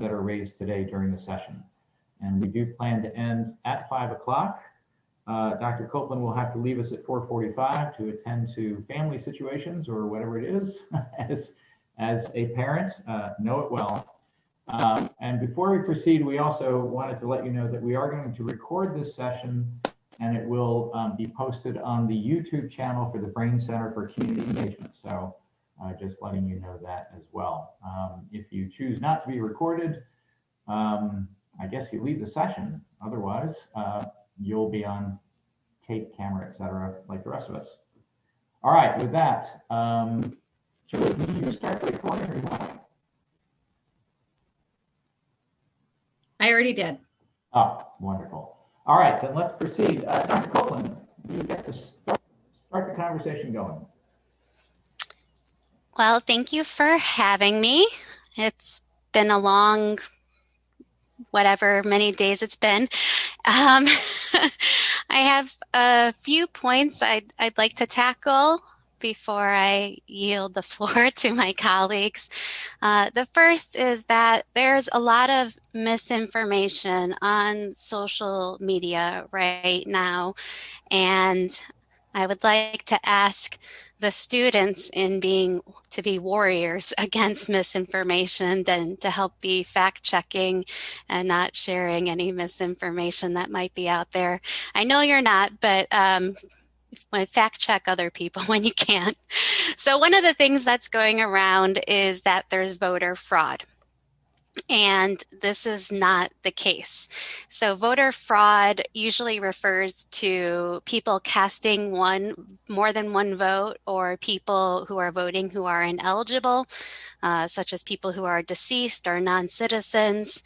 that are raised today during the session. And we do plan to end at 5 o'clock. Dr. Copeland will have to leave us at 4:45 to attend to family situations or whatever it is as a parent, know it well. And before we proceed, we also wanted to let you know that we are going to record this session, and it will be posted on the YouTube channel for the Brain Center for Community Engagement. So just letting you know that as well. If you choose not to be recorded, I guess you leave the session. Otherwise, you'll be on tape, camera, etc., like the rest of us. All right, with that, Julie, can you start the recording or not? I already did. Oh, wonderful. All right, then let's proceed. Dr. Copeland, you get to start the conversation going. Well, thank you for having me. It's been a long, whatever many days it's been. I have a few points I'd like to tackle before I yield the floor to my colleagues. The first is that there's a lot of misinformation on social media right now, and I would like to ask the students to be warriors against misinformation and to help be fact-checking and not sharing any misinformation that might be out there. I know you're not, but fact-check other people when you can. So one of the things that's going around is that there's voter fraud. And this is not the case. So voter fraud usually refers to people casting more than one vote, or people who are voting who are ineligible, such as people who are deceased or non-citizens.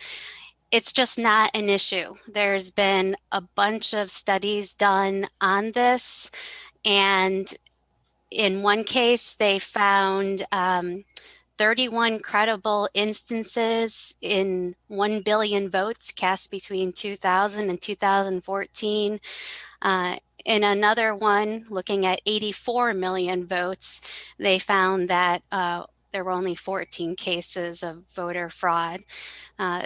It's just not an issue. There's been a bunch of studies done on this, and in one case they found 31 credible instances in 1 billion votes cast between 2000 and 2014. In another one, looking at 84 million votes, they found that there were only 14 cases of voter fraud.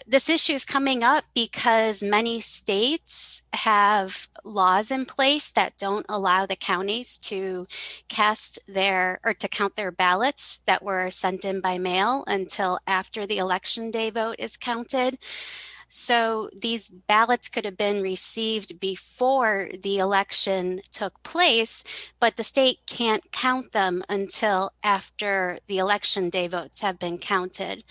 This issue is coming up because many states have laws in place that don't allow the counties to count their ballots that were sent in by mail until after the election day vote is counted. So these ballots could have been received before the election took place, but the state can't count them until after the election day votes have been counted.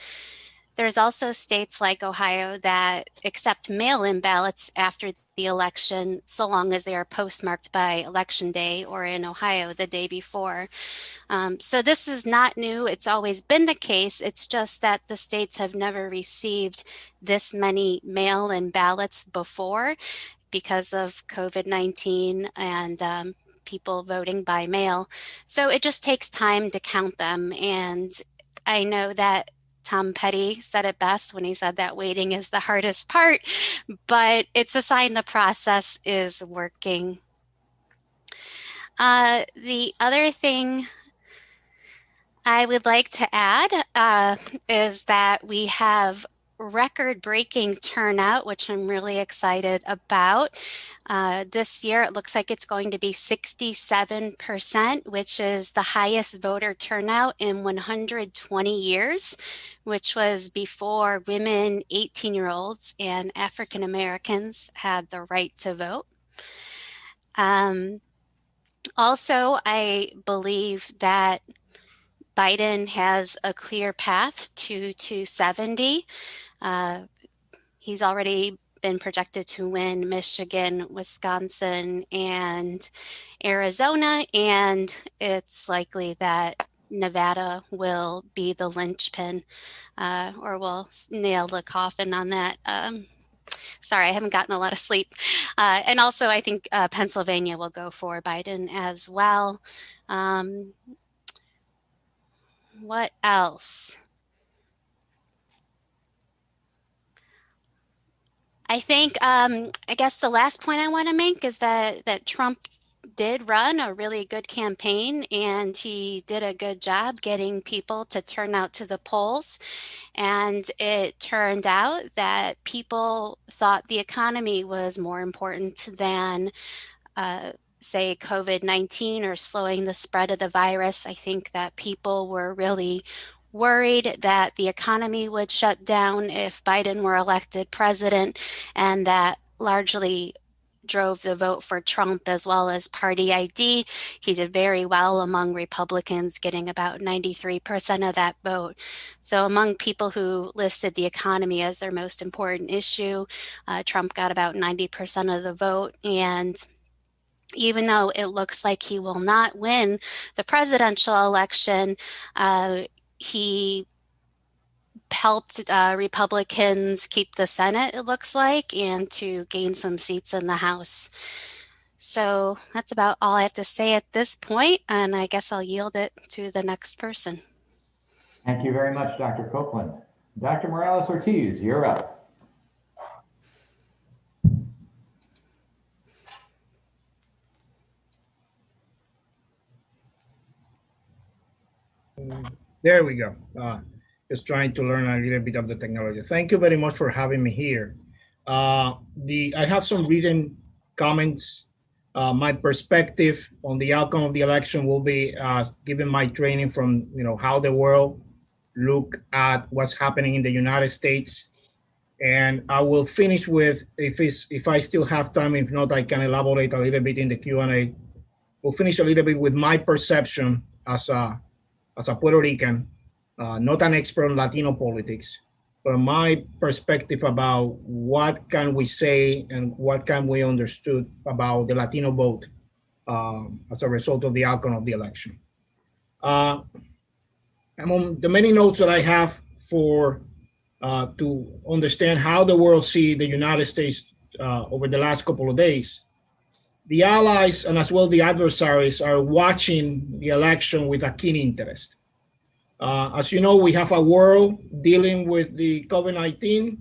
There's also states like Ohio that accept mail-in ballots after the election, so long as they are postmarked by election day, or in Ohio the day before. So this is not new. It's always been the case. It's just that the states have never received this many mail-in ballots before because of COVID-19 and people voting by mail. So it just takes time to count them. And I know that Tom Petty said it best when he said that waiting is the hardest part, but it's a sign the process is working. The other thing I would like to add is that we have record-breaking turnout, which I'm really excited about. This year, it looks like it's going to be 67%, which is the highest voter turnout in 120 years, which was before women, 18-year-olds, and African Americans had the right to vote. Also, I believe that Biden has a clear path to 270. He's already been projected to win Michigan, Wisconsin, and Arizona, and it's likely that Nevada will be the linchpin, or will nail the coffin on that. Sorry, I haven't gotten a lot of sleep. And also, I think Pennsylvania will go for Biden as well. What else? I think, I guess the last point I want to make is that Trump did run a really good campaign, and he did a good job getting people to turn out to the polls. And it turned out that people thought the economy was more important than, say, COVID-19 or slowing the spread of the virus. I think that people were really worried that the economy would shut down if Biden were elected president, and that largely drove the vote for Trump, as well as party ID. He did very well among Republicans, getting about 93% of that vote. So among people who listed the economy as their most important issue, Trump got about 90% of the vote. And even though it looks like he will not win the presidential election, he helped Republicans keep the Senate, it looks like, and to gain some seats in the House. So that's about all I have to say at this point, and I guess I'll yield it to the next person. Thank you very much, Dr. Copeland. Dr. Morales-Ortiz, you're up. There we go. Just trying to learn a little bit of the technology. Thank you very much for having me here. I have some written comments. My perspective on the outcome of the election will be given my training from how the world look at what's happening in the United States. And I will finish with, if I still have time, if not, I can elaborate a little bit in the Q&A. We'll finish a little bit with my perception as a Puerto Rican, not an expert on Latino politics, but my perspective about what can we say and what can we understood about the Latino vote as a result of the outcome of the election. Among the many notes that I have for to understand how the world see the United States over the last couple of days, the allies and as well the adversaries are watching the election with a keen interest. As you know, we have a world dealing with the COVID-19,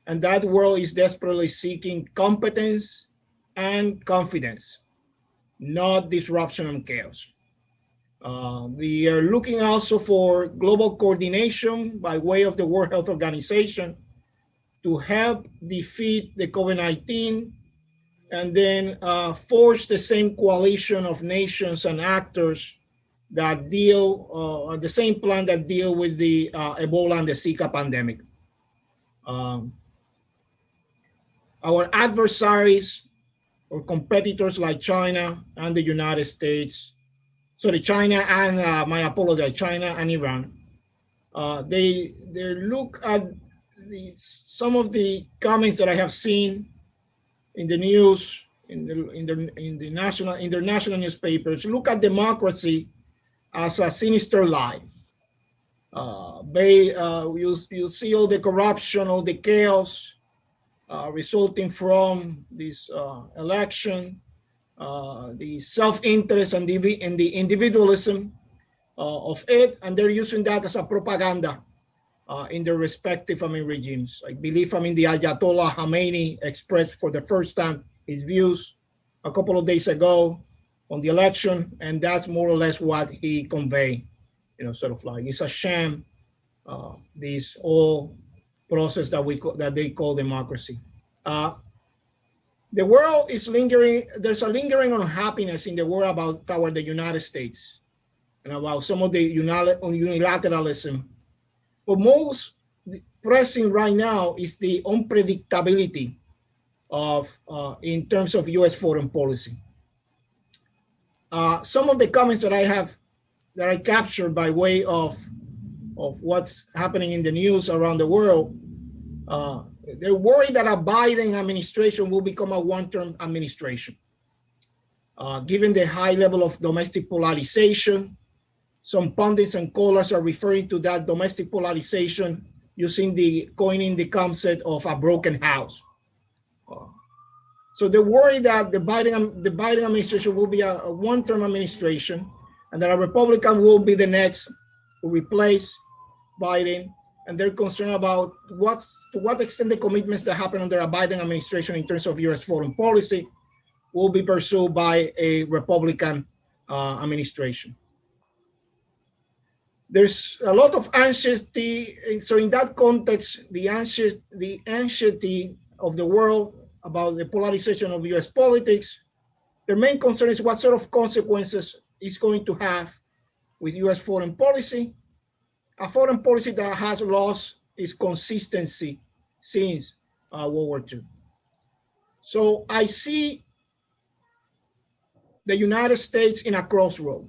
and that world is desperately seeking competence and confidence, not disruption and chaos. We are looking also for global coordination by way of the World Health Organization to help defeat the COVID-19 and then forge the same coalition of nations and actors that deal, the same plan that deal with the Ebola and the Zika pandemic. Our adversaries or competitors like China and the United States, China and, China and Iran, they look at some of the comments that I have seen in the news, in the international newspapers, look at democracy as a sinister lie. You see all the corruption, all the chaos resulting from this election, the self-interest and the individualism of it, and they're using that as a propaganda in their respective regimes. I believe the Ayatollah Khamenei expressed for the first time his views a couple of days ago on the election, and that's more or less what he conveyed. Sort of like it's a sham. This whole process that they call democracy. The world is lingering. There's a lingering unhappiness in the world toward the United States and about some of the unilateralism. But most pressing right now is the unpredictability of in terms of U.S. foreign policy. Some of the comments that I captured by way of what's happening in the news around the world, they're worried that a Biden administration will become a one-term administration. Given the high level of domestic polarization, some pundits and callers are referring to that domestic polarization coining the concept of a broken house. So they're worried that the Biden administration will be a one-term administration, and that a Republican will be the next to replace Biden. And they're concerned about to what extent the commitments that happen under a Biden administration in terms of U.S. foreign policy will be pursued by a Republican administration. There's a lot of anxiety. So in that context, the anxiety of the world about the polarization of US politics, their main concern is what sort of consequences it's going to have with US foreign policy, a foreign policy that has lost its consistency since World War II. So I see the United States in a crossroad.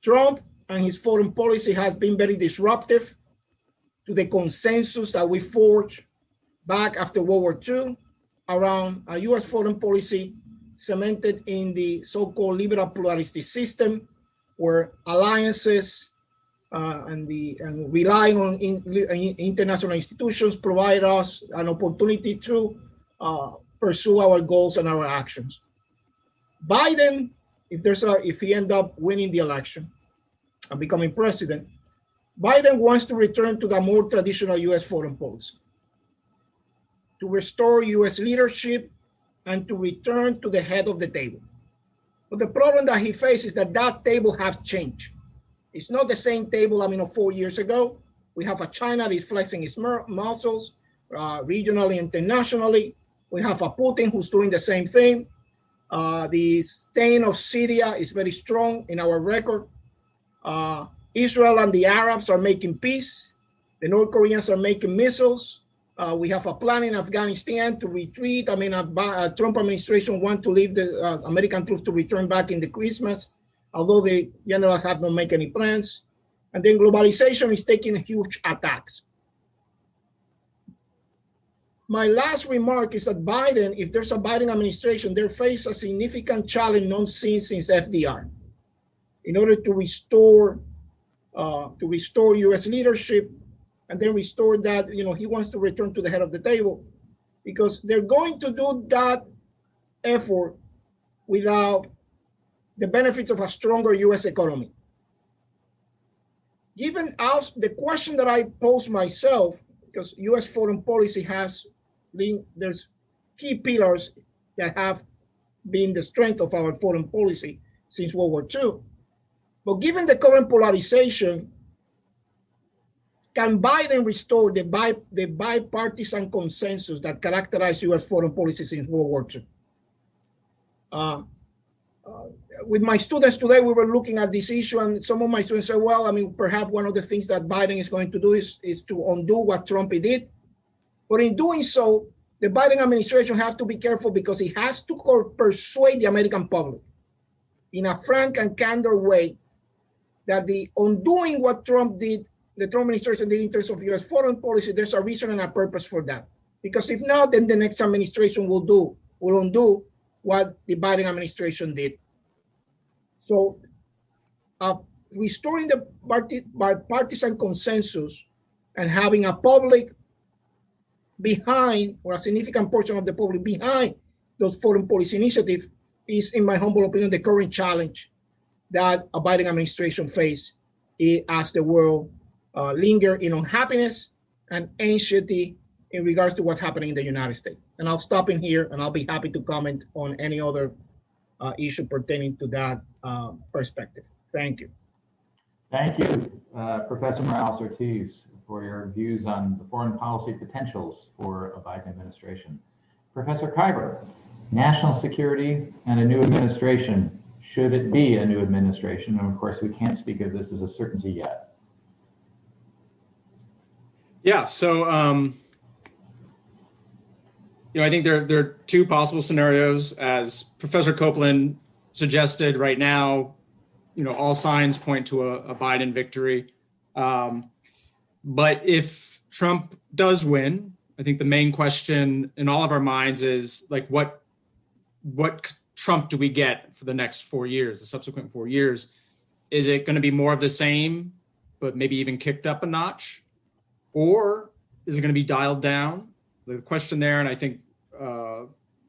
Trump and his foreign policy has been very disruptive to the consensus that we forged back after World War II around a US foreign policy cemented in the so-called liberal pluralistic system, where alliances and relying on international institutions provide us an opportunity to pursue our goals and our actions. Biden, if he ends up winning the election and becoming president, Biden wants to return to the more traditional US foreign policy, to restore US leadership and to return to the head of the table. But the problem that he faces is that table has changed. It's not the same table, 4 years ago. We have a China that is flexing its muscles regionally, internationally. We have a Putin who's doing the same thing. The stain of Syria is very strong in our record. Israel and the Arabs are making peace. The North Koreans are making missiles. We have a plan in Afghanistan to retreat. Trump administration want to leave the American troops to return back in the Christmas, although the generals have not made any plans. And then globalization is taking huge attacks. My last remark is that Biden, if there's a Biden administration, they face a significant challenge not seen since FDR in order to restore US leadership and then restore that, he wants to return to the head of the table, because they're going to do that effort without the benefits of a stronger US economy. Given the question that I pose myself, because US foreign policy there's key pillars that have been the strength of our foreign policy since World War II. But given the current polarization, can Biden restore the bipartisan consensus that characterized US foreign policy since World War II? With my students today, we were looking at this issue, and some of my students said, well, perhaps one of the things that Biden is going to do is to undo what Trump did. But in doing so, the Biden administration has to be careful, because he has to persuade the American public in a frank and candid way that the undoing what Trump did, the Trump administration did in terms of US foreign policy, there's a reason and a purpose for that. Because if not, then the next administration will undo what the Biden administration did. So restoring the bipartisan consensus and having a public behind, or a significant portion of the public behind those foreign policy initiatives, is, in my humble opinion, the current challenge that a Biden administration face as the world linger in unhappiness and anxiety in regards to what's happening in the United States. And I'll stop in here, and I'll be happy to comment on any other issue pertaining to that perspective. Thank you. Thank you, Professor Morales-Ortiz, for your views on the foreign policy potentials for a Biden administration. Professor Kieber, national security and a new administration. Should it be a new administration? And of course, we can't speak of this as a certainty yet. Yeah, so I think there are two possible scenarios. As Professor Copeland suggested, right now, all signs point to a Biden victory. But if Trump does win, I think the main question in all of our minds is, like, what Trump do we get for the next 4 years, the subsequent 4 years? Is it going to be more of the same, but maybe even kicked up a notch? Or is it going to be dialed down? The question there, and I think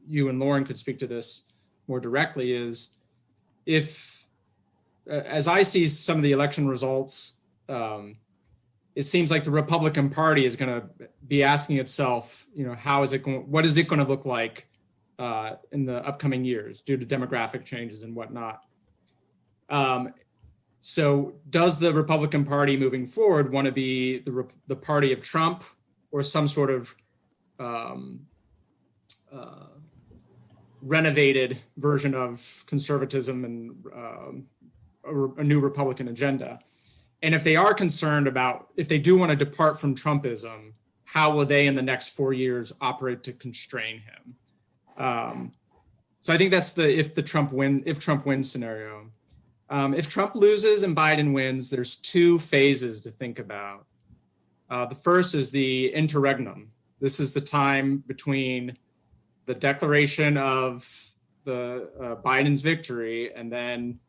you and Lauren could speak to this more directly, is if, as I see some of the election results, it seems like the Republican Party is going to be asking itself, what is it going to look like in the upcoming years due to demographic changes and whatnot. So does the Republican Party moving forward want to be the party of Trump, or some sort of renovated version of conservatism and a new Republican agenda? And if they are concerned about, if they do want to depart from Trumpism, how will they in the next 4 years operate to constrain him? So I think that's the if Trump wins scenario. If Trump loses and Biden wins, there's two phases to think about. The first is the interregnum. This is the time between the declaration of the Biden's victory and then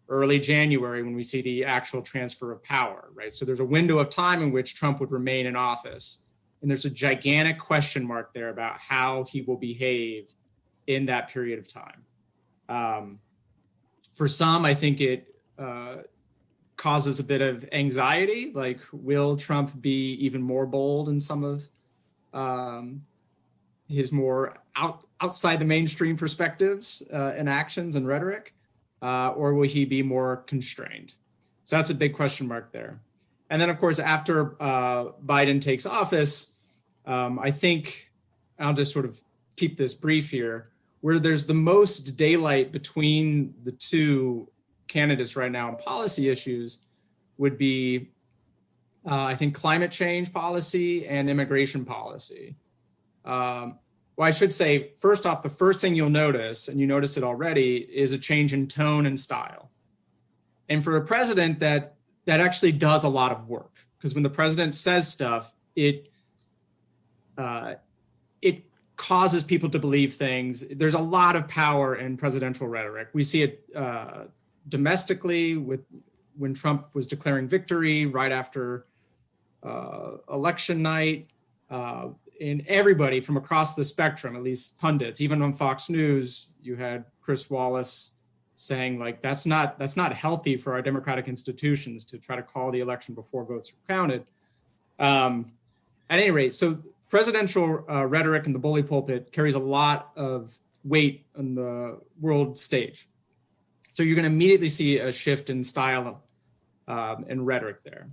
early January when we see the actual transfer of power, right? So there's a window of time in which Trump would remain in office. And there's a gigantic question mark there about how he will behave in that period of time. For some, I think it causes a bit of anxiety, like will Trump be even more bold in some of his more outside the mainstream perspectives and actions and rhetoric, or will he be more constrained? So that's a big question mark there. And then, of course, after Biden takes office, I think I'll just sort of keep this brief here, where there's the most daylight between the two candidates right now on policy issues would be, I think, climate change policy and immigration policy. Well, I should say, first off, the first thing you'll notice, and you notice it already, is a change in tone and style. And for a president, that actually does a lot of work, because when the president says stuff, it causes people to believe things. There's a lot of power in presidential rhetoric. We see it domestically when Trump was declaring victory right after election night. And everybody from across the spectrum, at least pundits, even on Fox News, you had Chris Wallace saying, like, that's not healthy for our democratic institutions to try to call the election before votes are counted. At any rate, so presidential rhetoric in the bully pulpit carries a lot of weight on the world stage. So you're going to immediately see a shift in style and rhetoric there.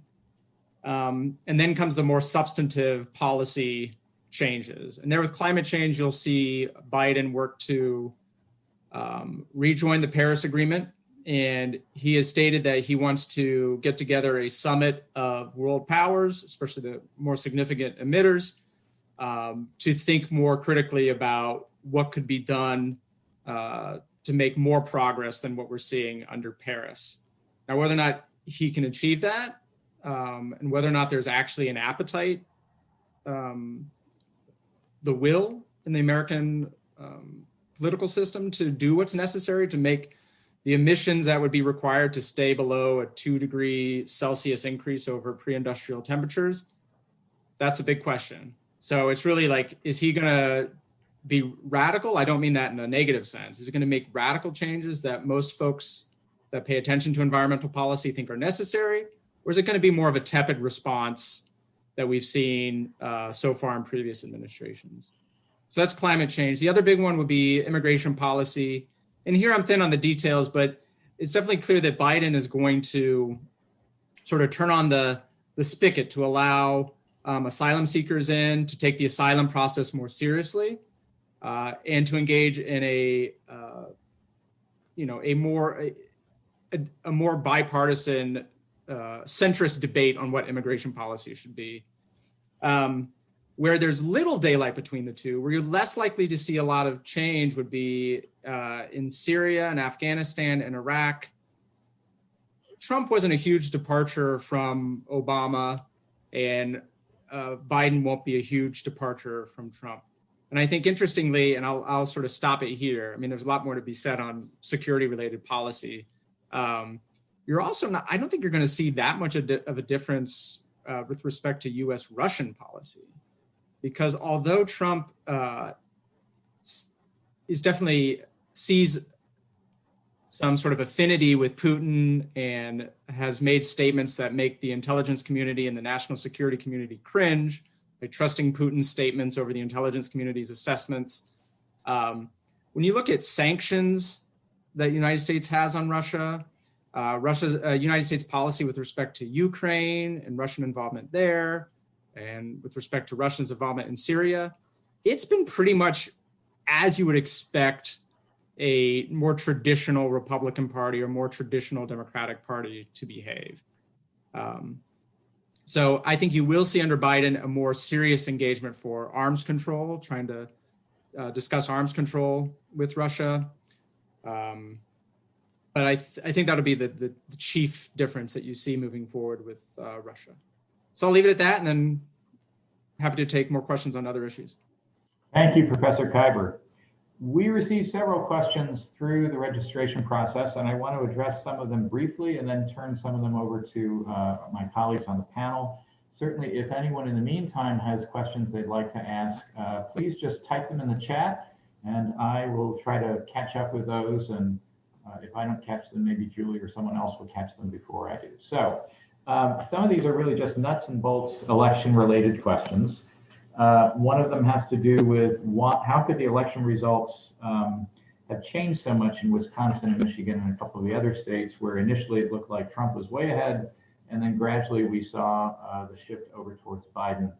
And then comes the more substantive policy changes. And there with climate change, you'll see Biden work to rejoin the Paris Agreement. And he has stated that he wants to get together a summit of world powers, especially the more significant emitters, to think more critically about what could be done to make more progress than what we're seeing under Paris. Now, whether or not he can achieve that, and whether or not there's actually an appetite, the will in the American political system to do what's necessary to make the emissions that would be required to stay below a 2 °C increase over pre-industrial temperatures, that's a big question. So it's really like, is he going to be radical? I don't mean that in a negative sense. Is he going to make radical changes that most folks that pay attention to environmental policy think are necessary? Or is it going to be more of a tepid response that we've seen so far in previous administrations? So that's climate change. The other big one would be immigration policy. And here I'm thin on the details, but it's definitely clear that Biden is going to sort of turn on the spigot to allow asylum seekers in, to take the asylum process more seriously, and to engage in a more bipartisan centrist debate on what immigration policy should be. Where there's little daylight between the two, where you're less likely to see a lot of change would be in Syria and Afghanistan and Iraq. Trump wasn't a huge departure from Obama, and Biden won't be a huge departure from Trump. And I think interestingly, and I'll sort of stop it here. I mean, there's a lot more to be said on security related policy. You're also not, I don't think you're going to see that much of a difference with respect to US-Russian policy. Because although Trump is definitely sees some sort of affinity with Putin and has made statements that make the intelligence community and the national security community cringe, like trusting Putin's statements over the intelligence community's assessments, when you look at sanctions that the United States has on Russia, Russia's United States policy with respect to Ukraine and Russian involvement there, and with respect to Russia's involvement in Syria, it's been pretty much as you would expect a more traditional Republican Party or more traditional Democratic Party to behave. So I think you will see under Biden a more serious engagement for arms control, trying to discuss arms control with Russia. But I think that'll be the chief difference that you see moving forward with Russia. So I'll leave it at that, and then happy to take more questions on other issues. Thank you, Professor Kieber. We received several questions through the registration process, and I want to address some of them briefly and then turn some of them over to my colleagues on the panel. Certainly, if anyone in the meantime has questions they'd like to ask, please just type them in the chat, and I will try to catch up with those. And if I don't catch them, maybe Julie or someone else will catch them before I do. So some of these are really just nuts and bolts election-related questions. One of them has to do with how could the election results have changed so much in Wisconsin and Michigan and a couple of the other states where initially it looked like Trump was way ahead, and then gradually we saw the shift over towards Biden.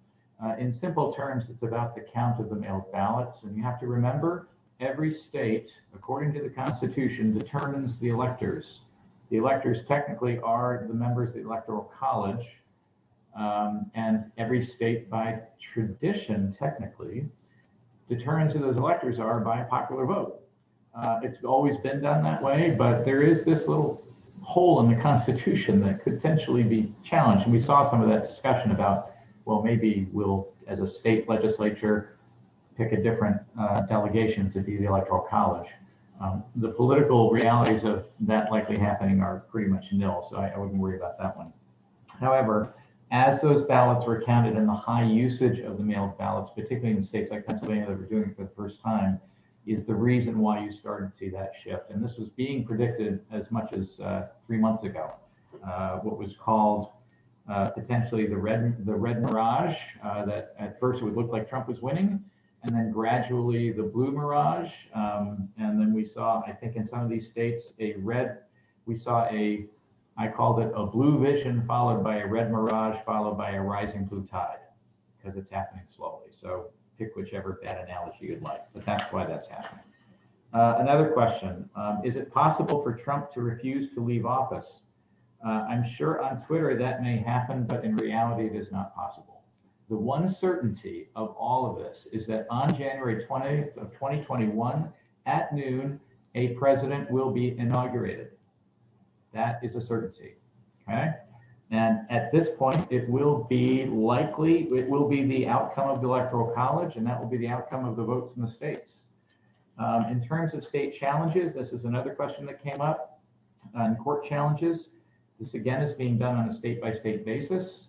In simple terms, it's about the count of the mailed ballots, and you have to remember every state, according to the Constitution, determines the electors. The electors technically are the members of the Electoral College. And every state, by tradition, technically, determines who those electors are by a popular vote. It's always been done that way, but there is this little hole in the Constitution that could potentially be challenged. And we saw some of that discussion about, well, maybe we'll, as a state legislature, pick a different delegation to be the Electoral College. The political realities of that likely happening are pretty much nil, so I wouldn't worry about that one. However, as those ballots were counted and the high usage of the mailed ballots, particularly in states like Pennsylvania that were doing it for the first time, is the reason why you started to see that shift. And this was being predicted as much as 3 months ago. What was called potentially the red mirage, that at first it would look like Trump was winning, and then gradually the blue mirage. And then we saw, I think in some of these states, I called it a blue vision followed by a red mirage followed by a rising blue tide, because it's happening slowly. So pick whichever bad analogy you'd like, but that's why that's happening. Another question, is it possible for Trump to refuse to leave office? I'm sure on Twitter that may happen, but in reality it is not possible. The one certainty of all of this is that on January 20th of 2021 at noon, a president will be inaugurated. That is a certainty, okay? And at this point, it will be the outcome of the Electoral College, and that will be the outcome of the votes in the states. In terms of state challenges, this is another question that came up on court challenges. This again is being done on a state-by-state basis.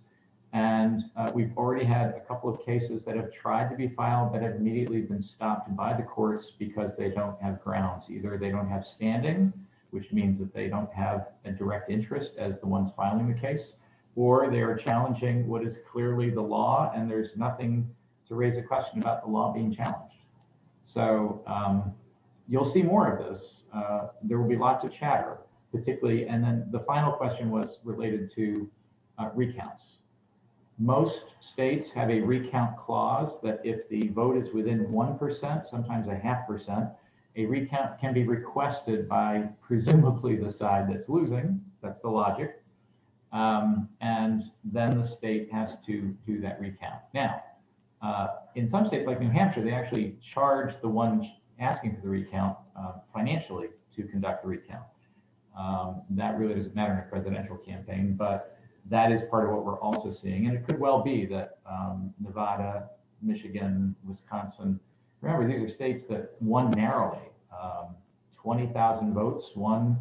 And we've already had a couple of cases that have tried to be filed that have immediately been stopped by the courts because they don't have grounds. Either they don't have standing, which means that they don't have a direct interest as the ones filing the case, or they are challenging what is clearly the law, and there's nothing to raise a question about the law being challenged. So you'll see more of this. There will be lots of chatter, particularly, and then the final question was related to recounts. Most states have a recount clause that if the vote is within 1%, sometimes 0.5%, a recount can be requested by presumably the side that's losing. That's the logic. And then the state has to do that recount. Now, in some states like New Hampshire, they actually charge the one asking for the recount financially to conduct the recount. That really doesn't matter in a presidential campaign, but that is part of what we're also seeing. And it could well be that Nevada, Michigan, Wisconsin, remember, these are states that won narrowly. 20,000 votes won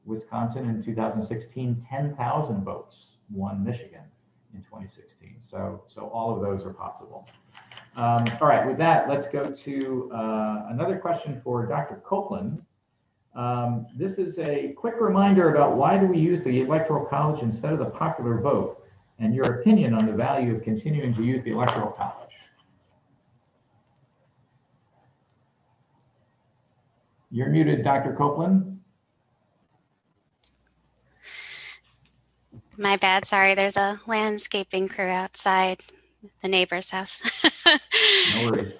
Wisconsin in 2016, 10,000 votes won Michigan in 2016. So all of those are possible. All right, with that, let's go to another question for Dr. Copeland. This is a quick reminder about why do we use the Electoral College instead of the popular vote, and your opinion on the value of continuing to use the Electoral College. You're muted, Dr. Copeland. My bad. Sorry. There's a landscaping crew outside the neighbor's house. No worries.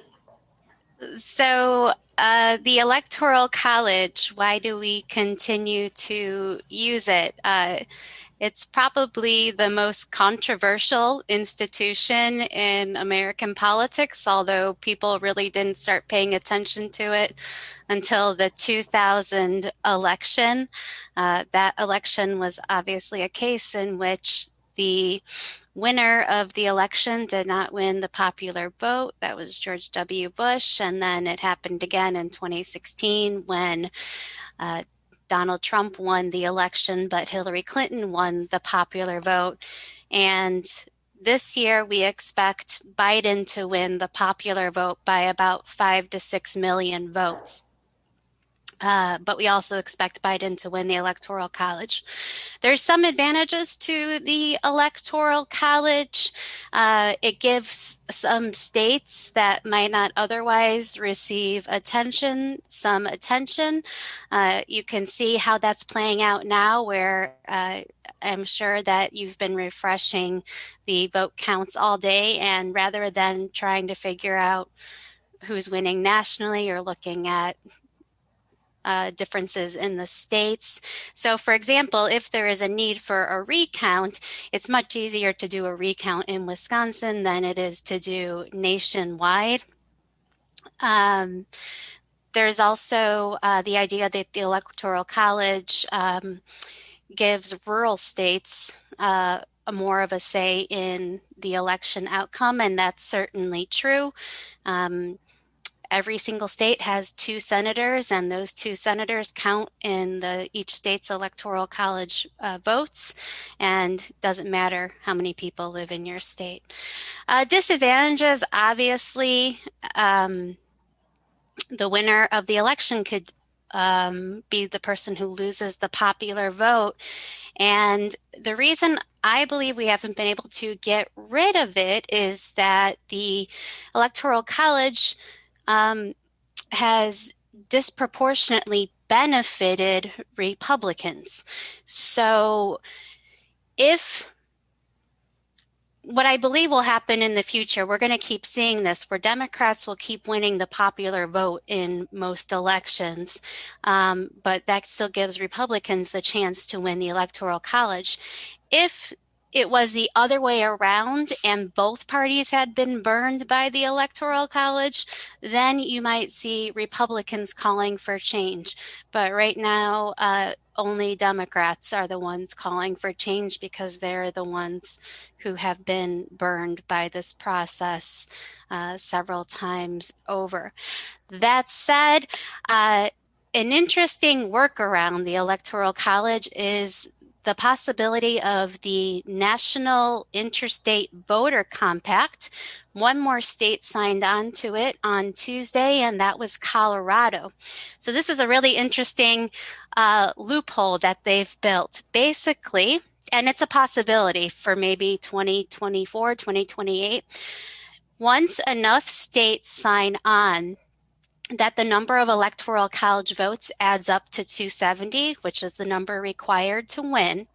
So the Electoral College, why do we continue to use it? It's probably the most controversial institution in American politics, although people really didn't start paying attention to it until the 2000 election. That election was obviously a case in which the winner of the election did not win the popular vote. That was George W. Bush. And then it happened again in 2016 when Donald Trump won the election, but Hillary Clinton won the popular vote. And this year, we expect Biden to win the popular vote by about 5 to 6 million votes. But we also expect Biden to win the Electoral College. There's some advantages to the Electoral College. It gives some states that might not otherwise receive attention some attention. You can see how that's playing out now, where I'm sure that you've been refreshing the vote counts all day, and rather than trying to figure out who's winning nationally, you're looking at differences in the states. So for example, if there is a need for a recount, it's much easier to do a recount in Wisconsin than it is to do nationwide. There's also the idea that the Electoral College gives rural states more of a say in the election outcome, and that's certainly true. Every single state has 2 senators, and those 2 senators count in each state's Electoral College votes, and it doesn't matter how many people live in your state. Disadvantages, obviously, the winner of the election could be the person who loses the popular vote. And the reason I believe we haven't been able to get rid of it is that the Electoral College has disproportionately benefited Republicans. So what I believe will happen in the future, we're going to keep seeing this, where Democrats will keep winning the popular vote in most elections, but that still gives Republicans the chance to win the Electoral College. If it was the other way around and both parties had been burned by the Electoral College, then you might see Republicans calling for change. But right now, only Democrats are the ones calling for change because they're the ones who have been burned by this process several times over. That said, an interesting workaround the Electoral College is the possibility of the National Interstate Voter Compact. One more state signed on to it on Tuesday, and that was Colorado. So this is a really interesting loophole that they've built. Basically, and it's a possibility for maybe 2024, 2028, once enough states sign on that the number of Electoral College votes adds up to 270, which is the number required to win,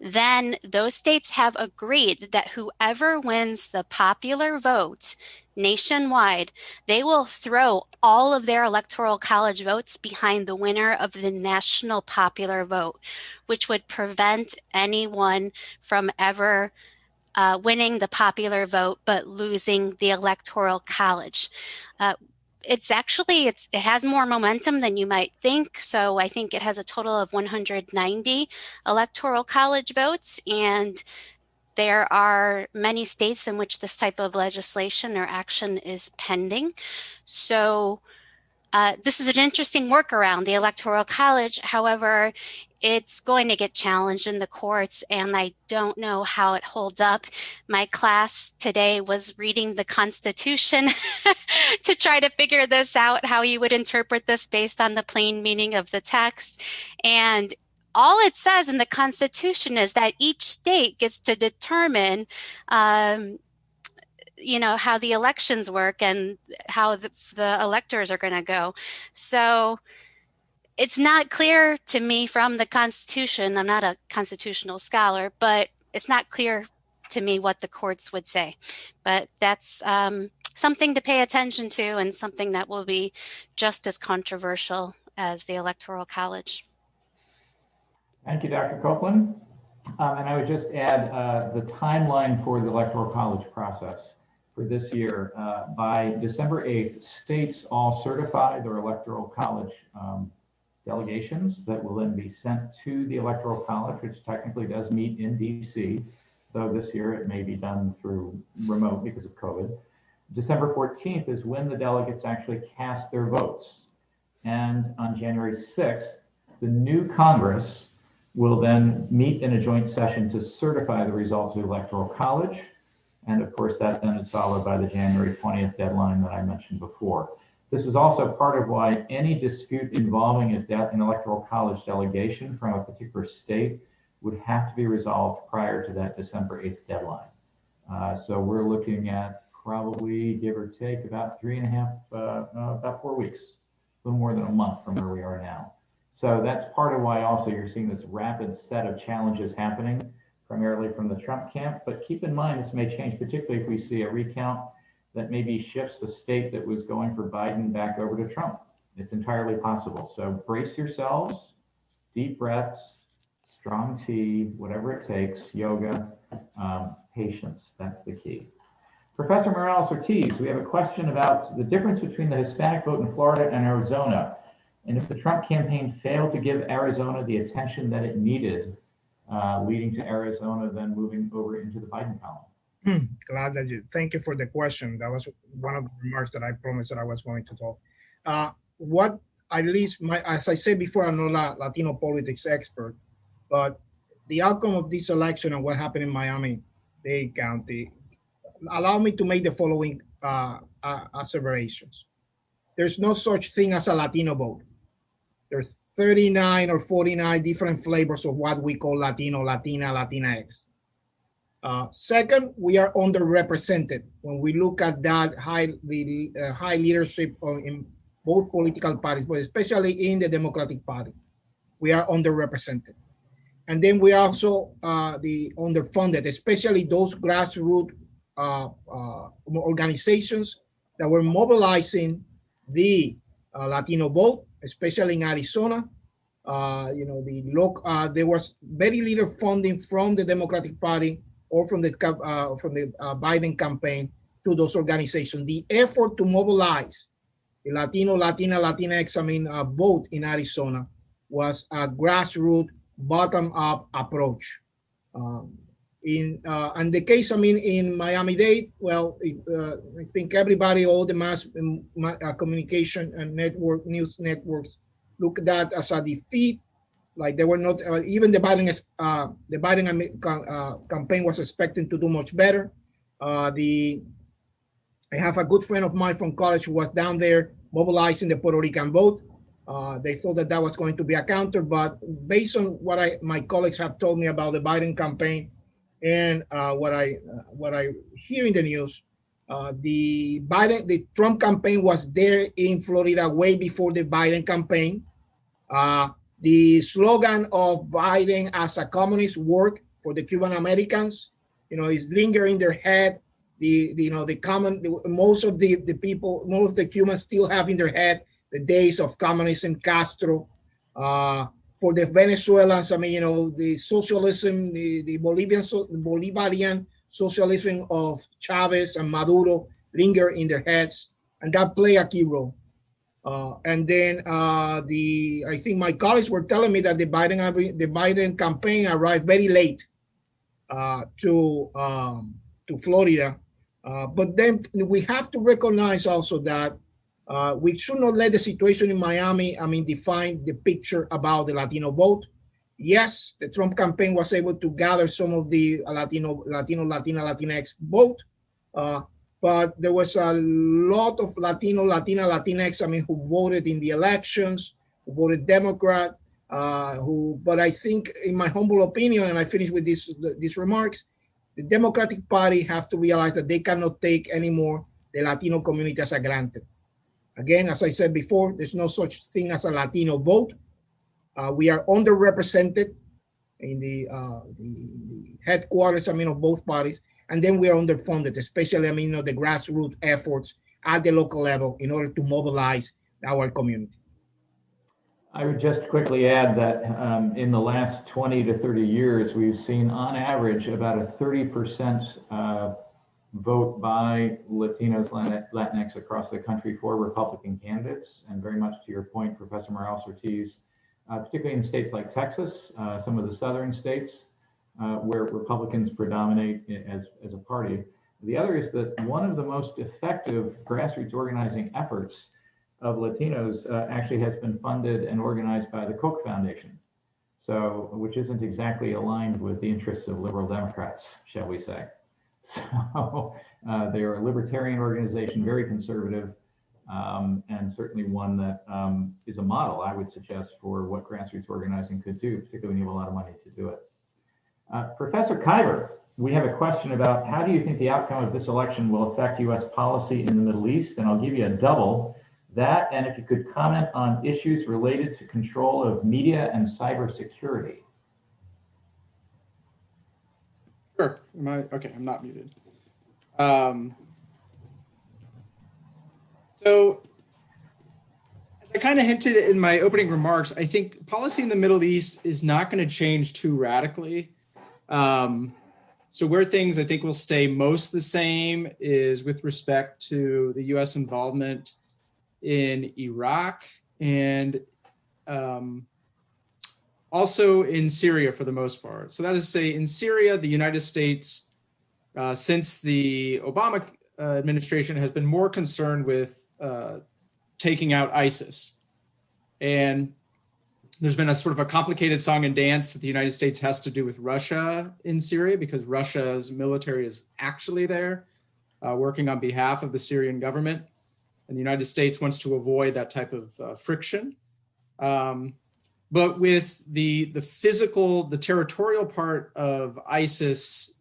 then those states have agreed that whoever wins the popular vote nationwide, they will throw all of their Electoral College votes behind the winner of the national popular vote, which would prevent anyone from ever winning the popular vote but losing the Electoral College. It has more momentum than you might think. So I think it has a total of 190 Electoral College votes, and there are many states in which this type of legislation or action is pending. So this is an interesting workaround, the Electoral College. However, it's going to get challenged in the courts, and I don't know how it holds up. My class today was reading the Constitution to try to figure this out, how you would interpret this based on the plain meaning of the text. And all it says in the Constitution is that each state gets to determine how the elections work and how the electors are going to go. So it's not clear to me from the Constitution. I'm not a constitutional scholar, but it's not clear to me what the courts would say. But that's something to pay attention to, and something that will be just as controversial as the Electoral College. Thank you, Dr. Copeland. And I would just add the timeline for the Electoral College process for this year. By December 8th, states all certify their Electoral College delegations that will then be sent to the Electoral College, which technically does meet in DC, though this year it may be done through remote because of COVID. December 14th is when the delegates actually cast their votes. And on January 6th, the new Congress will then meet in a joint session to certify the results of the Electoral College. And of course, that then is followed by the January 20th deadline that I mentioned before. This is also part of why any dispute involving an Electoral College delegation from a particular state would have to be resolved prior to that December 8th deadline. So we're looking at probably, give or take, about 4 weeks, a little more than a month from where we are now. So that's part of why also you're seeing this rapid set of challenges happening, primarily from the Trump camp. But keep in mind, this may change, particularly if we see a recount that maybe shifts the state that was going for Biden back over to Trump. It's entirely possible. So brace yourselves, deep breaths, strong tea, whatever it takes, yoga, patience, that's the key. Professor Morales-Ortiz, we have a question about the difference between the Hispanic vote in Florida and Arizona. And if the Trump campaign failed to give Arizona the attention that it needed, leading to Arizona then moving over into the Biden column. Glad that thank you for the question. That was one of the remarks that I promised that I was going to talk. What at least as I said before, I'm not a Latino politics expert, but the outcome of this election and what happened in Miami-Dade County allow me to make the following asseverations. There's no such thing as a Latino vote. There's 39 or 49 different flavors of what we call Latino, Latina, Latinx. Second, we are underrepresented when we look at that high leadership in both political parties, but especially in the Democratic Party. We are underrepresented. And then we are also the underfunded, especially those grassroots organizations that were mobilizing the Latino vote, especially in Arizona. There was very little funding from the Democratic Party or from the Biden campaign to those organizations. The effort to mobilize the Latino, Latina, Latinx, vote in Arizona was a grassroots, bottom-up approach. In the case, in Miami-Dade, well, I think everybody, all the mass communication and news networks, look at that as a defeat. Like they were not even the Biden campaign was expecting to do much better. I have a good friend of mine from college who was down there mobilizing the Puerto Rican vote. They thought that was going to be a counter, but based on what my colleagues have told me about the Biden campaign and what I hear in the news, the Trump campaign was there in Florida way before the Biden campaign. The slogan of Biden as a communist worked for the Cuban Americans. Is lingering in their head. Most of the people, most of the Cubans still have in their head the days of communism, Castro. For the Venezuelans, the socialism, the Bolivarian socialism of Chavez and Maduro linger in their heads, and that play a key role. And then I think my colleagues were telling me that the Biden campaign arrived very late to Florida. But then we have to recognize also that we should not let the situation in Miami, define the picture about the Latino vote. Yes, the Trump campaign was able to gather some of the Latino, Latina, Latinx vote, but there was a lot of Latino, Latina, Latinx, who voted in the elections, who voted Democrat, but I think, in my humble opinion, and I finish with these remarks, the Democratic Party have to realize that they cannot take anymore the Latino community as a granted. Again, as I said before, there's no such thing as a Latino vote. We are underrepresented in the headquarters, of both parties. And then we are underfunded, especially, the grassroots efforts at the local level in order to mobilize our community. I would just quickly add that in the last 20 to 30 years, we've seen on average about a 30% vote by Latinos, Latinx across the country for Republican candidates. And very much to your point, Professor Morales-Ortiz, particularly in states like Texas, some of the southern states where Republicans predominate as a party. The other is that one of the most effective grassroots organizing efforts of Latinos actually has been funded and organized by the Koch Foundation. So, which isn't exactly aligned with the interests of liberal Democrats, shall we say. So they are a libertarian organization, very conservative, and certainly one that is a model, I would suggest, for what grassroots organizing could do, particularly when you have a lot of money to do it. Professor Kieber, we have a question about how do you think the outcome of this election will affect U.S. policy in the Middle East? And I'll give you a double. That, and if you could comment on issues related to control of media and cybersecurity. Sure. Okay, I'm not muted. So, as I kind of hinted in my opening remarks, I think policy in the Middle East is not going to change too radically. So where things I think will stay most the same is with respect to the U.S. involvement in Iraq and also in Syria for the most part. So that is to say, in Syria, the United States, since the Obama administration, has been more concerned with taking out ISIS. And there's been a sort of a complicated song and dance that the United States has to do with Russia in Syria, because Russia's military is actually there working on behalf of the Syrian government. And the United States wants to avoid that type of friction. But with the physical, the territorial part of ISIS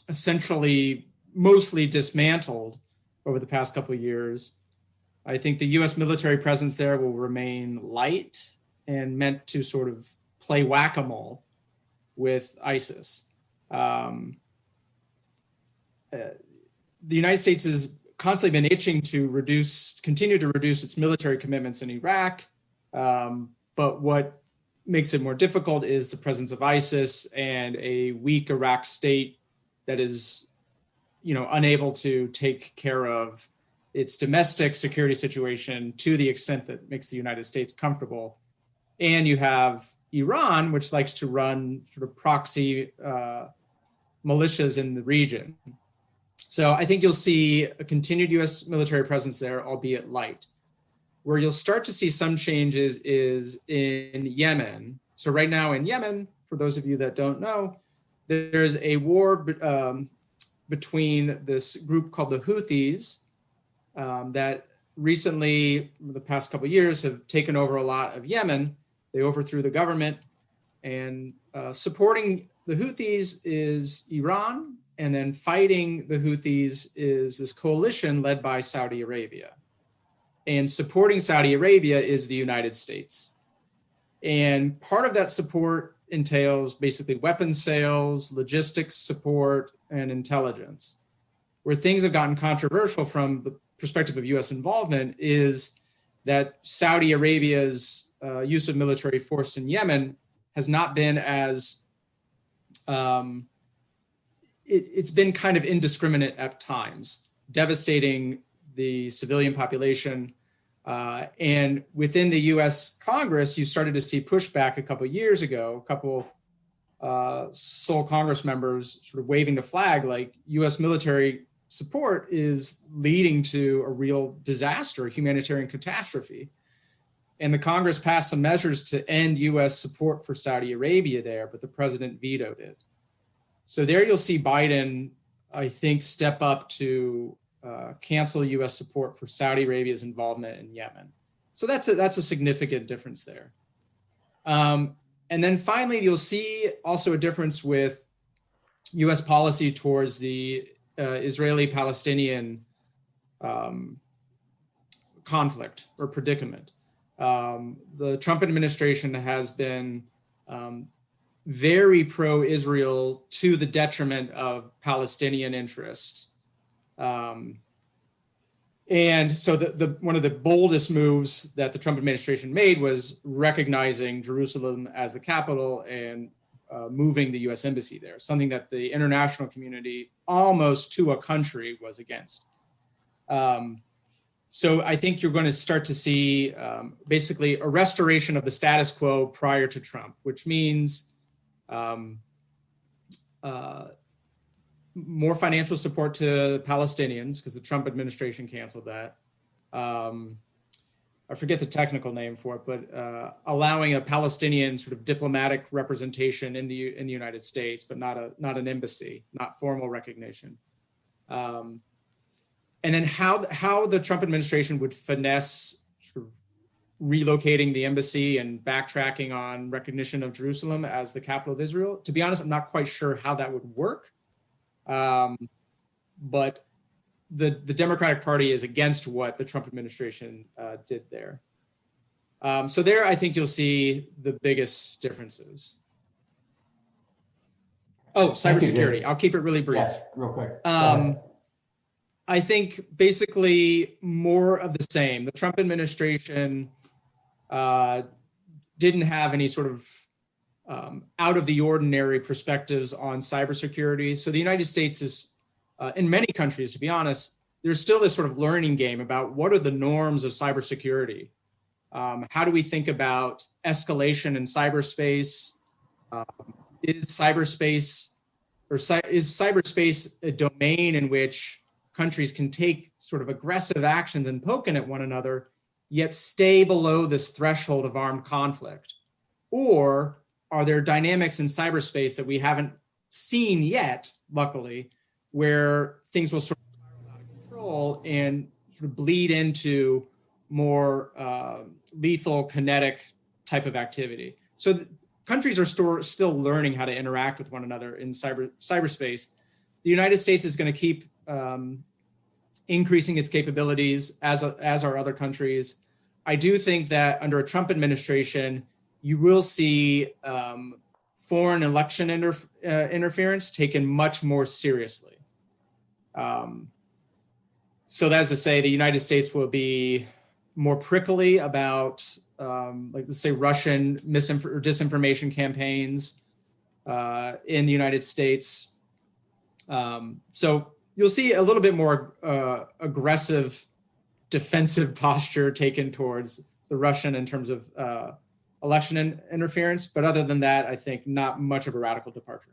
essentially mostly dismantled over the past couple of years, I think the U.S. military presence there will remain light and meant to sort of play whack-a-mole with ISIS. The United States has constantly been itching to continue to reduce its military commitments in Iraq. But what makes it more difficult is the presence of ISIS and a weak Iraq state that is, unable to take care of its domestic security situation to the extent that makes the United States comfortable. And you have Iran, which likes to run sort of proxy militias in the region. So I think you'll see a continued U.S. military presence there, albeit light. Where you'll start to see some changes is in Yemen. So right now in Yemen, for those of you that don't know, there's a war between this group called the Houthis that recently, the past couple of years, have taken over a lot of Yemen. They overthrew the government, and supporting the Houthis is Iran, and then fighting the Houthis is this coalition led by Saudi Arabia. And supporting Saudi Arabia is the United States. And part of that support entails basically weapons sales, logistics support, and intelligence. Where things have gotten controversial from the perspective of US involvement is that Saudi Arabia's use of military force in Yemen has not been as, it's been kind of indiscriminate at times, devastating the civilian population. And within the US Congress, you started to see pushback a couple of years ago, a couple sole Congress members sort of waving the flag like US military support is leading to a real disaster, a humanitarian catastrophe. And the Congress passed some measures to end US support for Saudi Arabia there, but the president vetoed it. So there you'll see Biden, I think, step up to cancel US support for Saudi Arabia's involvement in Yemen. So that's a significant difference there. And then finally, you'll see also a difference with US policy towards the Israeli-Palestinian conflict or predicament. The Trump administration has been very pro-Israel to the detriment of Palestinian interests. And so one of the boldest moves that the Trump administration made was recognizing Jerusalem as the capital and moving the US embassy there, something that the international community almost to a country was against. So I think you're going to start to see basically a restoration of the status quo prior to Trump, which means more financial support to Palestinians, because the Trump administration canceled that. I forget the technical name for it, but allowing a Palestinian sort of diplomatic representation in the United States, but not an embassy, not formal recognition. And then how the Trump administration would finesse sort of relocating the embassy and backtracking on recognition of Jerusalem as the capital of Israel. To be honest, I'm not quite sure how that would work. But the Democratic Party is against what the Trump administration did there. So there, I think you'll see the biggest differences. Oh, cybersecurity. I'll keep it really brief. Yes, real quick. I think basically more of the same. The Trump administration didn't have any sort of out of the ordinary perspectives on cybersecurity. So the United States is, in many countries, to be honest, there's still this sort of learning game about what are the norms of cybersecurity. How do we think about escalation in cyberspace? Is cyberspace a domain in which countries can take sort of aggressive actions and poking at one another, yet stay below this threshold of armed conflict? Or are there dynamics in cyberspace that we haven't seen yet, luckily, where things will sort of spiral out of control and sort of bleed into more lethal, kinetic type of activity? So countries are still learning how to interact with one another in cyberspace. The United States is going to keep increasing its capabilities, as are other countries. I do think that under a Trump administration, you will see foreign election interference taken much more seriously. So that's to say the United States will be more prickly about, like, let's say, Russian or disinformation campaigns in the United States. So you'll see a little bit more aggressive defensive posture taken towards the Russian in terms of election interference. But other than that, I think not much of a radical departure.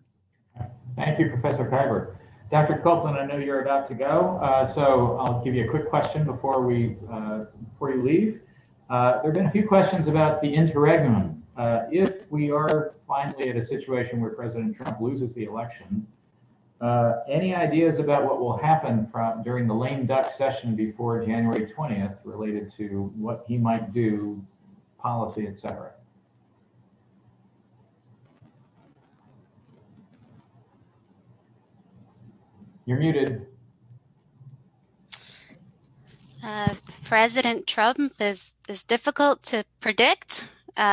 Thank you, Professor Kieber. Dr. Copeland, I know you're about to go, so I'll give you a quick question before you leave. There have been a few questions about the interregnum. If we are finally at a situation where President Trump loses the election, any ideas about what will happen during the lame duck session before January 20th related to what he might do, policy, et cetera? You're muted. President Trump is difficult to predict.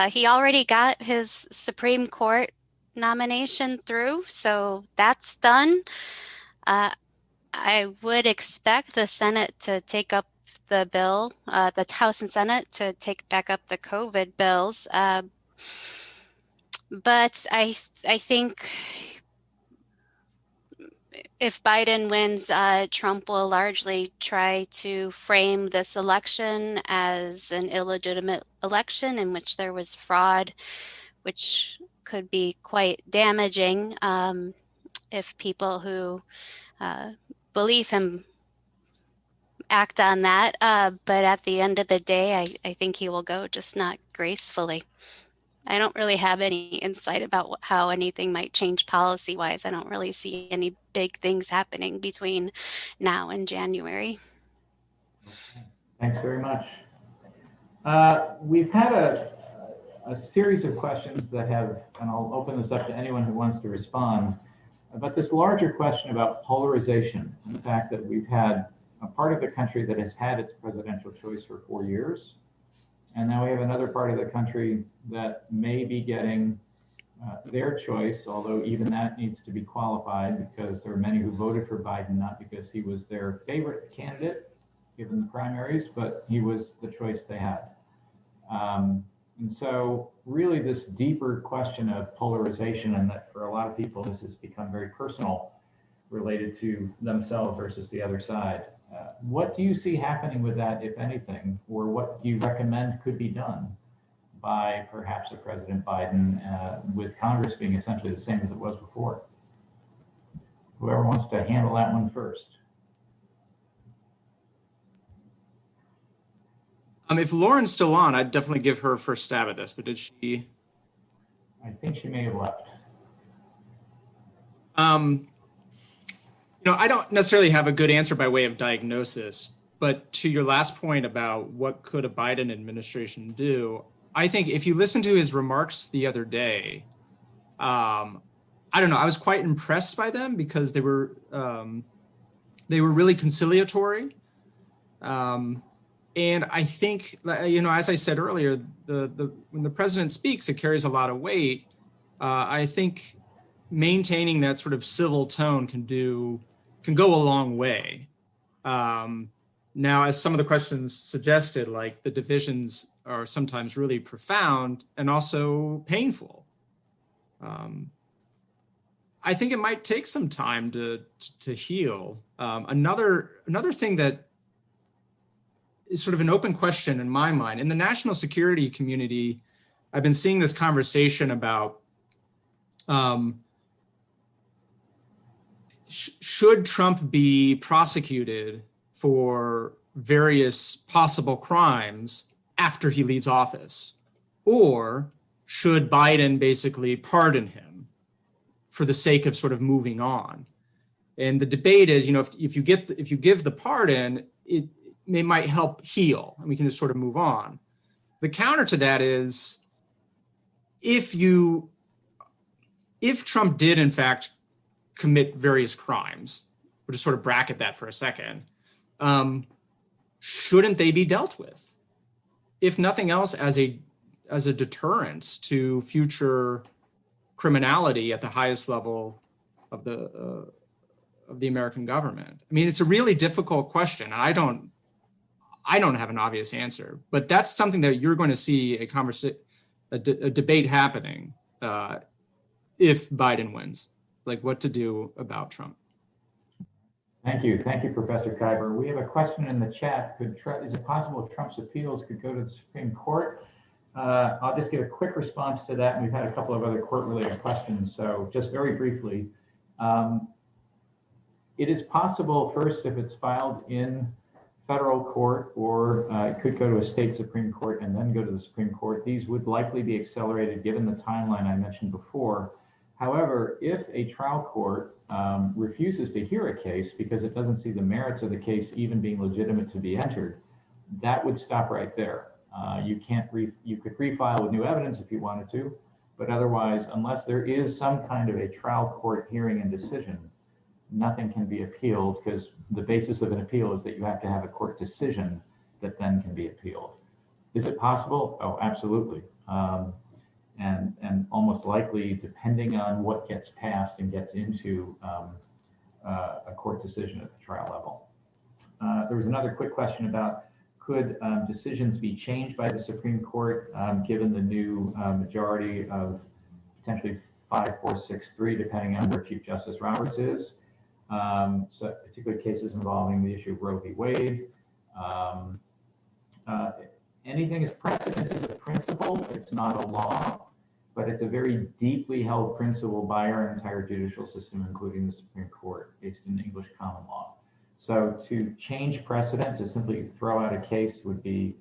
He already got his Supreme Court nomination through, so that's done. I would expect the Senate to take up the bill, the House and Senate to take back up the COVID bills. But I think if Biden wins, Trump will largely try to frame this election as an illegitimate election in which there was fraud, which could be quite damaging if people who believe him act on that. But at the end of the day, I think he will go, just not gracefully. I don't really have any insight about how anything might change policy-wise. I don't really see any big things happening between now and January. Thanks very much. We've had a series of questions that have, and I'll open this up to anyone who wants to respond, about this larger question about polarization and the fact that we've had a part of the country that has had its presidential choice for 4 years, And now we have another part of the country that may be getting their choice, although even that needs to be qualified because there are many who voted for Biden, not because he was their favorite candidate, given the primaries, but he was the choice they had. And so really this deeper question of polarization, and that for a lot of people, this has become very personal, related to themselves versus the other side. What do you see happening with that, if anything, or what do you recommend could be done by perhaps a President Biden with Congress being essentially the same as it was before? Whoever wants to handle that one first. If Lauren's still on, I'd definitely give her first stab at this, but did she? I think she may have left. I don't necessarily have a good answer by way of diagnosis, but to your last point about what could a Biden administration do, I think if you listen to his remarks the other day, I don't know, I was quite impressed by them because they were really conciliatory. And I think, as I said earlier, when the president speaks, it carries a lot of weight. I think maintaining that sort of civil tone can go a long way. Now, as some of the questions suggested, like the divisions are sometimes really profound and also painful. I think it might take some time to heal. Another thing that is sort of an open question in my mind. In the national security community, I've been seeing this conversation about should Trump be prosecuted for various possible crimes after he leaves office? Or should Biden basically pardon him for the sake of sort of moving on? And the debate is, if you give the pardon, it might help heal and we can just sort of move on. The counter to that is if Trump did in fact commit various crimes, we'll just sort of bracket that for a second, shouldn't they be dealt with? If nothing else, as a deterrent to future criminality at the highest level of the American government. I mean, it's a really difficult question. I don't have an obvious answer, but that's something that you're going to see a debate happening if Biden wins, like what to do about Trump. Thank you, Professor Kieber. We have a question in the chat. Is it possible Trump's appeals could go to the Supreme Court? I'll just give a quick response to that. And we've had a couple of other court-related questions. So just very briefly, it is possible, first, if it's filed in federal court, or it could go to a state Supreme Court and then go to the Supreme Court. These would likely be accelerated given the timeline I mentioned before. However, if a trial court refuses to hear a case because it doesn't see the merits of the case even being legitimate to be entered, that would stop right there. You could refile with new evidence if you wanted to, but otherwise, unless there is some kind of a trial court hearing and decision, nothing can be appealed, because the basis of an appeal is that you have to have a court decision that then can be appealed. Is it possible? Oh, absolutely. And almost likely, depending on what gets passed and gets into a court decision at the trial level. There was another quick question about could decisions be changed by the Supreme Court given the new majority of potentially 5-4-6-3, depending on where Chief Justice Roberts is. So particular cases involving the issue of Roe v. Wade. Anything is precedent is a principle. It's not a law, but it's a very deeply held principle by our entire judicial system, including the Supreme Court, based in English common law. So to change precedent, to simply throw out a case would be,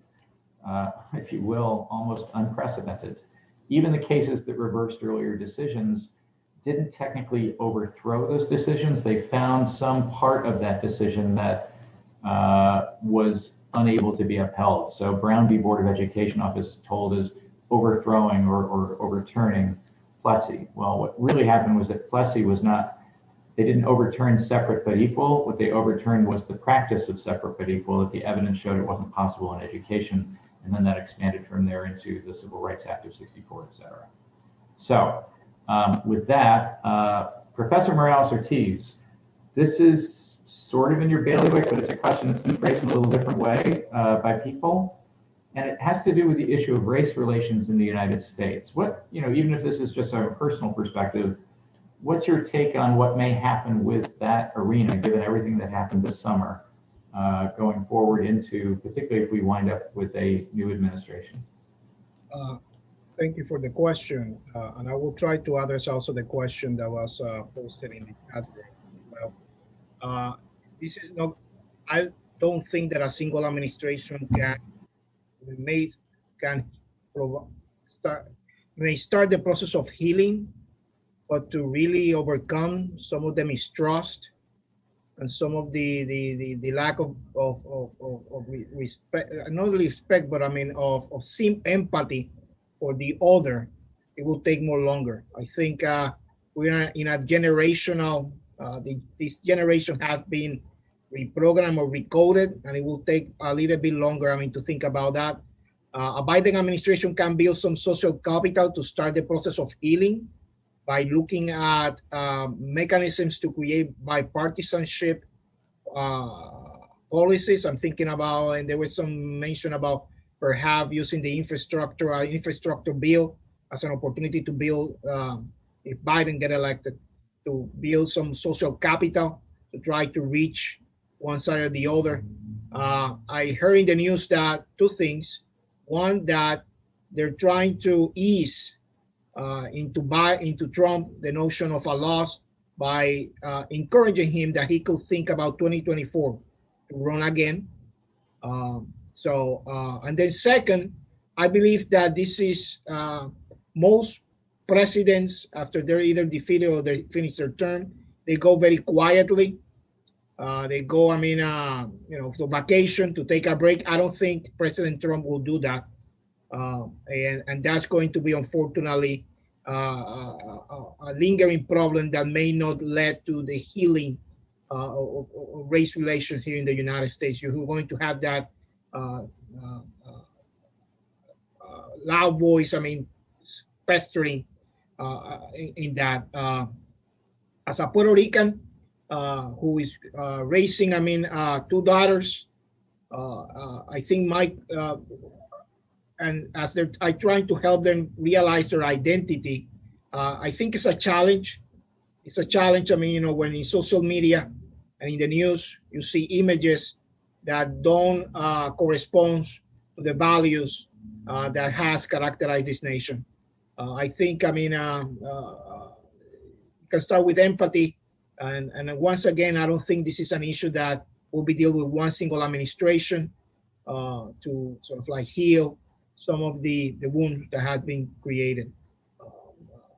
if you will, almost unprecedented. Even the cases that reversed earlier decisions didn't technically overthrow those decisions. They found some part of that decision that was unable to be upheld. So Brown v. Board of Education office told is overthrowing or overturning Plessy. Well, what really happened was that Plessy was not, they didn't overturn separate but equal. What they overturned was the practice of separate but equal, that the evidence showed it wasn't possible in education. and then that expanded from there into the Civil Rights Act of '64, et cetera. So with that, Professor Morales-Ortiz, this is sort of in your bailiwick, but it's a question that's been phrased in a little different way by people. And it has to do with the issue of race relations in the United States. What, even if this is just a personal perspective, what's your take on what may happen with that arena, given everything that happened this summer, going forward into, particularly if we wind up with a new administration? Thank you for the question. And I will try to address also the question that was posted in the chat room. Well, this is not, I don't think that a single administration may start the process of healing, but to really overcome some of the mistrust and some of the lack of respect, not respect, but I mean of empathy for the other, it will take more longer. I think we are in a generational, this generation has been reprogrammed or recoded, and it will take a little bit longer, to think about that. A Biden administration can build some social capital to start the process of healing by looking at mechanisms to create bipartisanship policies. I'm thinking about, and there was some mention about perhaps using the infrastructure bill as an opportunity to build, if Biden get elected, to build some social capital to try to reach one side or the other. I heard in the news that two things. One, that they're trying to ease into Trump the notion of a loss by encouraging him that he could think about 2024 to run again. And then second, I believe that this is most presidents, after they're either defeated or they finish their term, they go very quietly. They go, to vacation, to take a break. I don't think President Trump will do that. And that's going to be, unfortunately, a lingering problem that may not lead to the healing of race relations here in the United States. You're going to have that loud voice, pestering in that. As a Puerto Rican who is raising, two daughters, I think and as they're trying to help them realize their identity, I think it's a challenge. It's a challenge. When in social media and in the news, you see images that don't correspond to the values that has characterized this nation. I think, you can start with empathy. And once again, I don't think this is an issue that will be dealt with one single administration to sort of heal some of the wounds that has been created.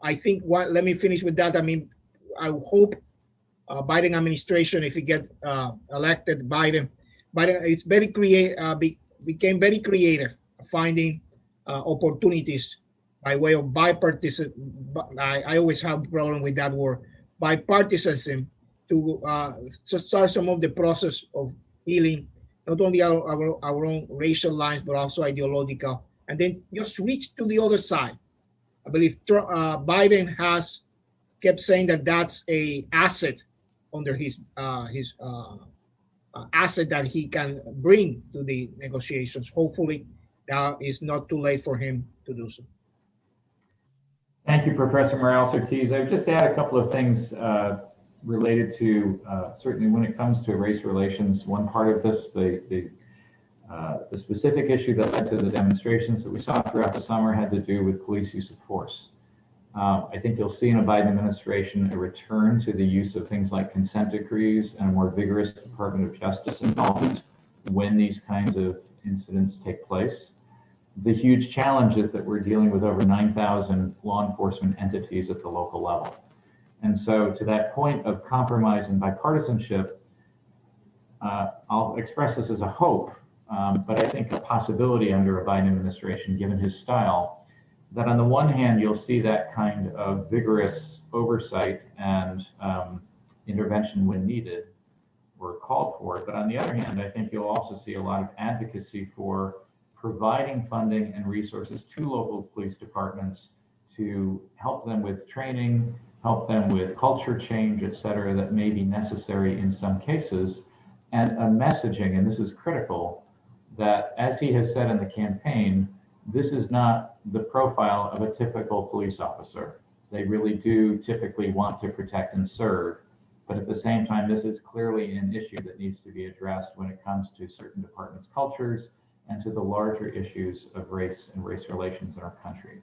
I think let me finish with that. I hope Biden administration, if he get elected, Biden is very became very creative, finding opportunities by way of bipartisan. I always have a problem with that word, bipartisanism, to start some of the process of healing, not only our own racial lines, but also ideological, and then just reach to the other side. I believe Biden has kept saying that that's a asset under his asset that he can bring to the negotiations. Hopefully, that is not too late for him to do so. Thank you, Professor Morales-Ortiz. I would just add a couple of things related to certainly when it comes to race relations. One part of this, the specific issue that led to the demonstrations that we saw throughout the summer, had to do with police use of force. I think you'll see in a Biden administration a return to the use of things like consent decrees and a more vigorous Department of Justice involvement when these kinds of incidents take place. The huge challenges that we're dealing with over 9,000 law enforcement entities at the local level. And so to that point of compromise and bipartisanship, I'll express this as a hope, but I think a possibility under a Biden administration, given his style, that on the one hand, you'll see that kind of vigorous oversight and intervention when needed or called for. But on the other hand, I think you'll also see a lot of advocacy for providing funding and resources to local police departments to help them with training, help them with culture change, et cetera, that may be necessary in some cases, and a messaging, and this is critical, that as he has said in the campaign, this is not the profile of a typical police officer. They really do typically want to protect and serve, but at the same time, this is clearly an issue that needs to be addressed when it comes to certain departments' cultures and to the larger issues of race and race relations in our country.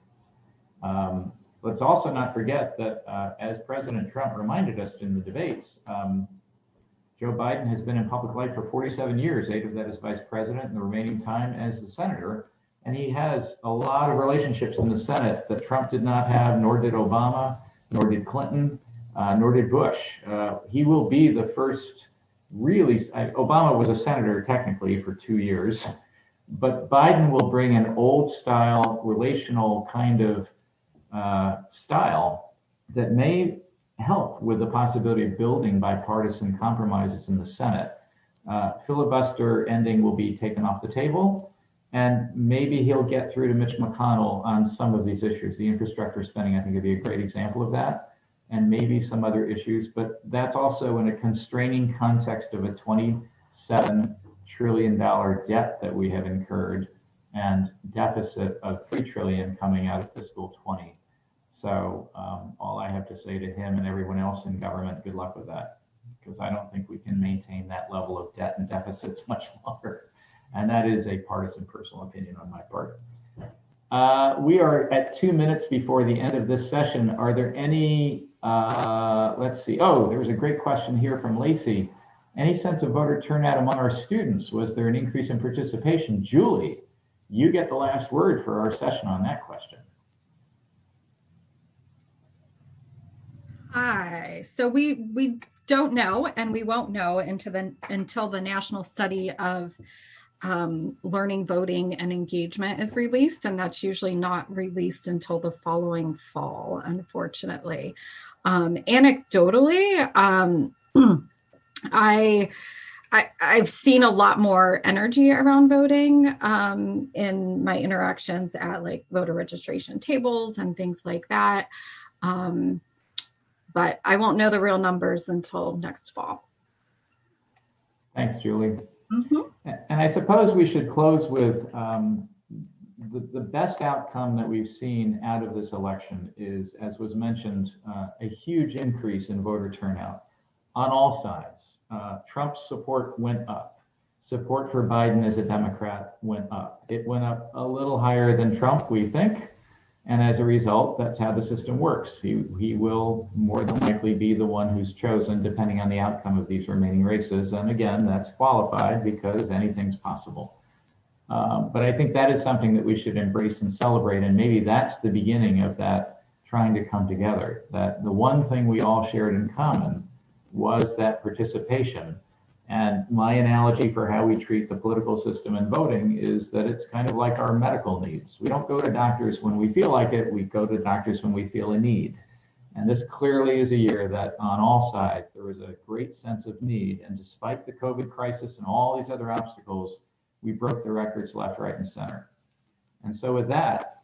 Let's also not forget that as President Trump reminded us in the debates, Joe Biden has been in public life for 47 years, 8 of that as vice president and the remaining time as the senator. And he has a lot of relationships in the Senate that Trump did not have, nor did Obama, nor did Clinton, nor did Bush. He will be the first really, Obama was a senator technically for 2 years, but Biden will bring an old style, relational kind of style that may help with the possibility of building bipartisan compromises in the Senate. Filibuster ending will be taken off the table, and maybe he'll get through to Mitch McConnell on some of these issues. The infrastructure spending, I think, would be a great example of that, and maybe some other issues, but that's also in a constraining context of a $27 trillion debt that we have incurred and deficit of $3 trillion coming out of fiscal 20. So all I have to say to him and everyone else in government, good luck with that, because I don't think we can maintain that level of debt and deficits much longer. And that is a partisan personal opinion on my part. We are at 2 minutes before the end of this session. Are there any, let's see. Oh, there was a great question here from Lacey. Any sense of voter turnout among our students? Was there an increase in participation? Julie, you get the last word for our session on that question. Hi. So we don't know, and we won't know until the national study of learning, voting, and engagement is released, and that's usually not released until the following fall, unfortunately. Anecdotally, I've seen a lot more energy around voting in my interactions at like voter registration tables and things like that. But I won't know the real numbers until next fall. Thanks, Julie. Mm-hmm. And I suppose we should close with the best outcome that we've seen out of this election is, as was mentioned, a huge increase in voter turnout on all sides. Trump's support went up. Support for Biden as a Democrat went up. It went up a little higher than Trump, we think. And as a result, that's how the system works. He will more than likely be the one who's chosen depending on the outcome of these remaining races. And again, that's qualified because anything's possible. But I think that is something that we should embrace and celebrate. And maybe that's the beginning of that trying to come together. That the one thing we all shared in common was that participation. And my analogy for how we treat the political system and voting is that it's kind of like our medical needs. We don't go to doctors when we feel like it, we go to doctors when we feel a need. And this clearly is a year that on all sides, there was a great sense of need. And despite the COVID crisis and all these other obstacles, we broke the records left, right, and center. And so with that,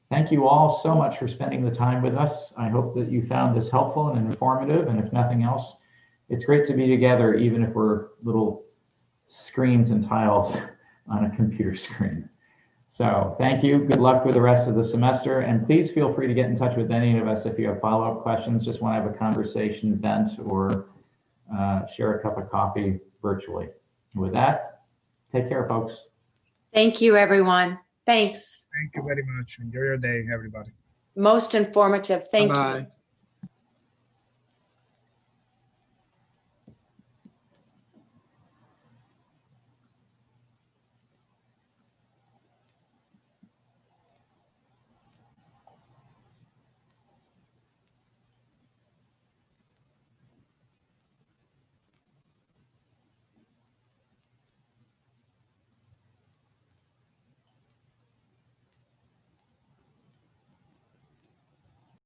thank you all so much for spending the time with us. I hope that you found this helpful and informative. And if nothing else, it's great to be together, even if we're little screens and tiles on a computer screen. So thank you. Good luck with the rest of the semester. And please feel free to get in touch with any of us if you have follow-up questions, just want to have a conversation, vent, or share a cup of coffee virtually. With that, take care, folks. Thank you, everyone. Thanks. Thank you very much. Enjoy your day, everybody. Most informative. Thank you. Bye-bye.